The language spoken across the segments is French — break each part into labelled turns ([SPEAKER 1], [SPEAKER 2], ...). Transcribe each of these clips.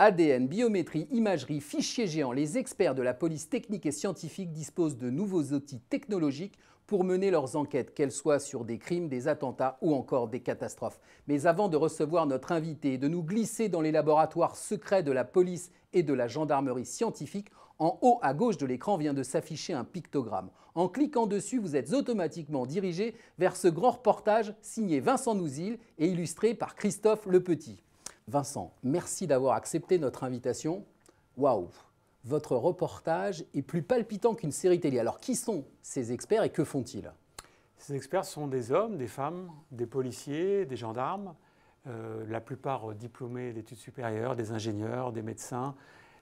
[SPEAKER 1] ADN, biométrie, imagerie, fichiers géants, les experts de la police technique et scientifique disposent de nouveaux outils technologiques pour mener leurs enquêtes, qu'elles soient sur des crimes, des attentats ou encore des catastrophes. Mais avant de recevoir notre invité et de nous glisser dans les laboratoires secrets de la police et de la gendarmerie scientifique, en haut à gauche de l'écran vient de s'afficher un pictogramme. En cliquant dessus, vous êtes automatiquement dirigé vers ce grand reportage signé Vincent Nouzil et illustré par Christophe Lepetit. Vincent, merci d'avoir accepté notre invitation. Waouh! Votre reportage est plus palpitant qu'une série télé. Alors, qui sont ces experts et que font-ils?
[SPEAKER 2] Ces experts sont des hommes, des femmes, des policiers, des gendarmes, la plupart diplômés d'études supérieures, des ingénieurs, des médecins,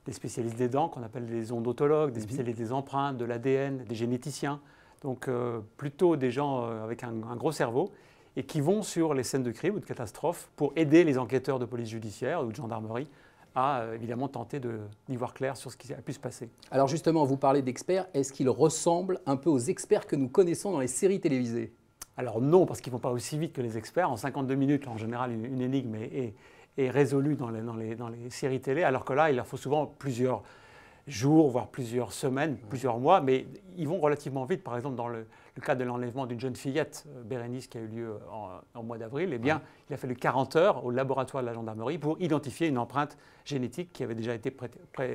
[SPEAKER 2] des spécialistes des dents qu'on appelle des odontologues, des spécialistes des empreintes, de l'ADN, des généticiens. Donc plutôt des gens avec un gros cerveau et qui vont sur les scènes de crime ou de catastrophes pour aider les enquêteurs de police judiciaire ou de gendarmerie à évidemment tenter d'y voir clair sur ce qui a pu se passer.
[SPEAKER 1] Alors justement, vous parlez d'experts, est-ce qu'ils ressemblent un peu aux experts que nous connaissons dans les séries télévisées?
[SPEAKER 2] Alors non, parce qu'ils ne vont pas aussi vite que les experts. En 52 minutes, en général, une énigme est résolue dans les séries télé, alors que là, il leur faut souvent plusieurs jours, voire plusieurs semaines, plusieurs mois, mais ils vont relativement vite. Par exemple, dans le cas de l'enlèvement d'une jeune fillette, Bérénice, qui a eu lieu en mois d'avril, eh bien, il a fallu 40 heures au laboratoire de la gendarmerie pour identifier une empreinte génétique qui avait déjà été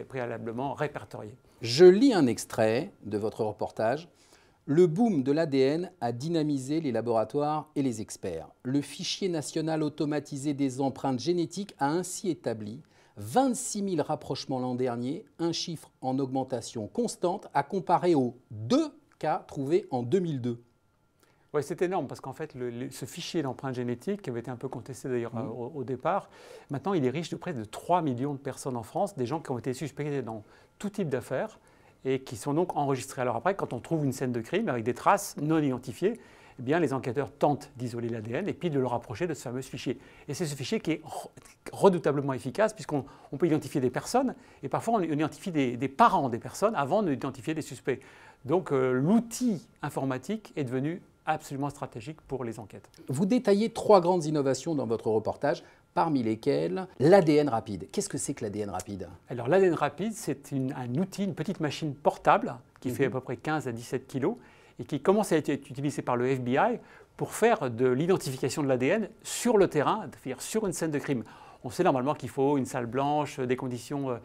[SPEAKER 2] préalablement répertoriée.
[SPEAKER 1] Je lis un extrait de votre reportage. Le boom de l'ADN a dynamisé les laboratoires et les experts. Le fichier national automatisé des empreintes génétiques a ainsi établi 26 000 rapprochements l'an dernier, un chiffre en augmentation constante à comparer aux 2 cas trouvés en 2002.
[SPEAKER 2] Oui, c'est énorme parce qu'en fait, ce fichier d'empreintes génétiques, qui avait été un peu contesté d'ailleurs au départ, maintenant il est riche de près de 3 millions de personnes en France, des gens qui ont été suspectés dans tout type d'affaires et qui sont donc enregistrés. Alors après, quand on trouve une scène de crime avec des traces non identifiées, eh bien, les enquêteurs tentent d'isoler l'ADN et puis de le rapprocher de ce fameux fichier. Et c'est ce fichier qui est redoutablement efficace puisqu'on peut identifier des personnes et parfois on identifie des parents des personnes avant d'identifier des suspects. Donc l'outil informatique est devenu absolument stratégique pour les enquêtes.
[SPEAKER 1] Vous détaillez 3 grandes innovations dans votre reportage, parmi lesquelles l'ADN rapide. Qu'est-ce que c'est que l'ADN rapide?
[SPEAKER 2] Alors l'ADN rapide, c'est un outil, une petite machine portable qui fait à peu près 15 à 17 kilos et qui commence à être utilisé par le FBI pour faire de l'identification de l'ADN sur le terrain, c'est-à-dire sur une scène de crime. On sait normalement qu'il faut une salle blanche, des conditions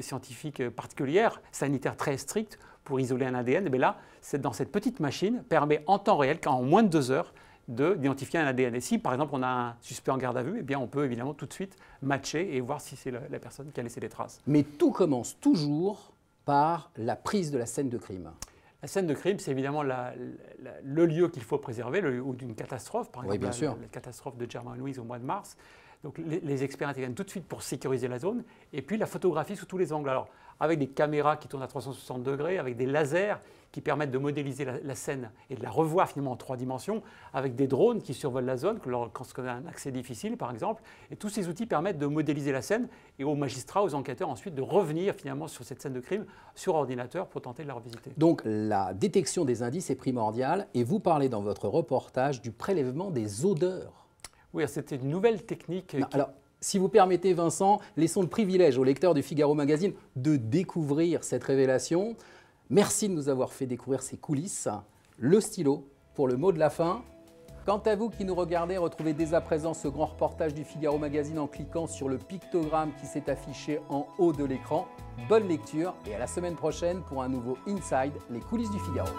[SPEAKER 2] scientifiques particulières, sanitaires très strictes pour isoler un ADN. Mais là, dans cette petite machine, permet en temps réel, en moins de 2 heures, d'identifier un ADN. Et si, par exemple, on a un suspect en garde à vue, eh bien, on peut évidemment tout de suite matcher et voir si c'est la personne qui a laissé des traces.
[SPEAKER 1] Mais tout commence toujours par la prise de la scène de crime.
[SPEAKER 2] La scène de crime, c'est évidemment le lieu qu'il faut préserver, ou d'une catastrophe, par exemple la catastrophe de Germain-Louise au mois de mars. Donc les experts interviennent tout de suite pour sécuriser la zone, et puis la photographie sous tous les angles. Alors, avec des caméras qui tournent à 360 degrés, avec des lasers qui permettent de modéliser la scène et de la revoir finalement en 3 dimensions, avec des drones qui survolent la zone quand on a un accès difficile par exemple. Et tous ces outils permettent de modéliser la scène et aux magistrats, aux enquêteurs ensuite de revenir finalement sur cette scène de crime sur ordinateur pour tenter de la revisiter.
[SPEAKER 1] Donc la détection des indices est primordiale et vous parlez dans votre reportage du prélèvement des odeurs.
[SPEAKER 2] Oui, c'était une nouvelle technique.
[SPEAKER 1] Alors, si vous permettez Vincent, laissons le privilège aux lecteurs du Figaro Magazine de découvrir cette révélation. Merci de nous avoir fait découvrir ces coulisses. Le stylo pour le mot de la fin. Quant à vous qui nous regardez, retrouvez dès à présent ce grand reportage du Figaro Magazine en cliquant sur le pictogramme qui s'est affiché en haut de l'écran. Bonne lecture et à la semaine prochaine pour un nouveau Inside, les coulisses du Figaro.